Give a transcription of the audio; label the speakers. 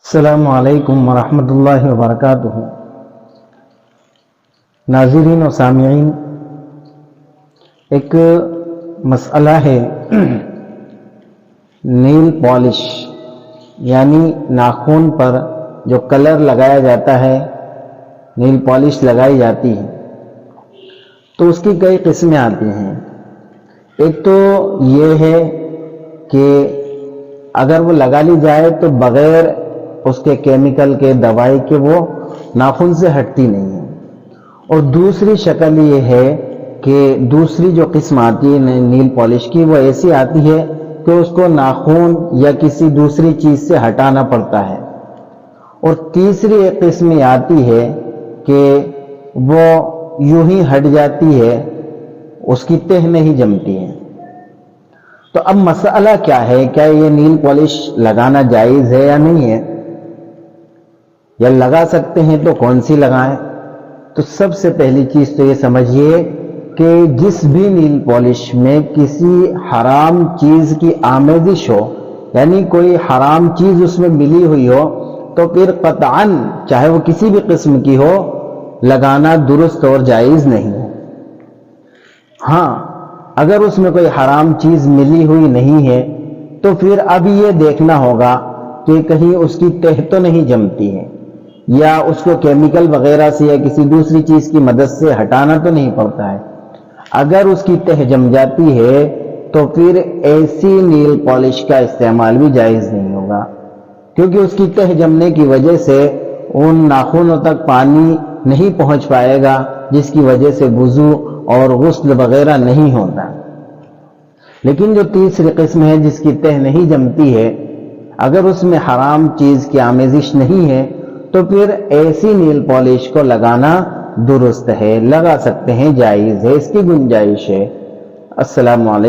Speaker 1: السلام علیکم ورحمۃ اللہ وبرکاتہ۔ ناظرین و سامعین، ایک مسئلہ ہے نیل پالش، یعنی ناخن پر جو کلر لگایا جاتا ہے، نیل پالش لگائی جاتی ہے، تو اس کی کئی قسمیں آتی ہیں۔ ایک تو یہ ہے کہ اگر وہ لگا لی جائے تو بغیر اس کے کیمیکل کے، دوائی کے، وہ ناخن سے ہٹتی نہیں ہے۔ اور دوسری شکل یہ ہے کہ دوسری جو قسم آتی ہے نیل پالش کی، وہ ایسی آتی ہے کہ اس کو ناخن یا کسی دوسری چیز سے ہٹانا پڑتا ہے۔ اور تیسری ایک قسم یہ آتی ہے کہ وہ یوں ہی ہٹ جاتی ہے، اس کی تہ نہیں جمتی ہے۔ تو اب مسئلہ کیا ہے، کیا یہ نیل پالش لگانا جائز ہے یا نہیں ہے، یا لگا سکتے ہیں تو کون سی لگائیں؟ تو سب سے پہلی چیز تو یہ سمجھیے کہ جس بھی نیل پالش میں کسی حرام چیز کی آمیزش ہو، یعنی کوئی حرام چیز اس میں ملی ہوئی ہو، تو پھر قطعاً چاہے وہ کسی بھی قسم کی ہو، لگانا درست اور جائز نہیں ہے۔ ہاں، اگر اس میں کوئی حرام چیز ملی ہوئی نہیں ہے تو پھر اب یہ دیکھنا ہوگا کہ کہیں اس کی تہ تو نہیں جمتی ہے، یا اس کو کیمیکل وغیرہ سے یا کسی دوسری چیز کی مدد سے ہٹانا تو نہیں پڑتا ہے۔ اگر اس کی تہ جم جاتی ہے تو پھر ایسی نیل پالش کا استعمال بھی جائز نہیں ہوگا، کیونکہ اس کی تہ جمنے کی وجہ سے ان ناخنوں تک پانی نہیں پہنچ پائے گا، جس کی وجہ سے وضو اور غسل وغیرہ نہیں ہوتا۔ لیکن جو تیسری قسم ہے جس کی تہ نہیں جمتی ہے، اگر اس میں حرام چیز کی آمیزش نہیں ہے تو پھر ایسی نیل پالش کو لگانا درست ہے، لگا سکتے ہیں، جائز ہے، اس کی گنجائش ہے۔ السلام علیکم۔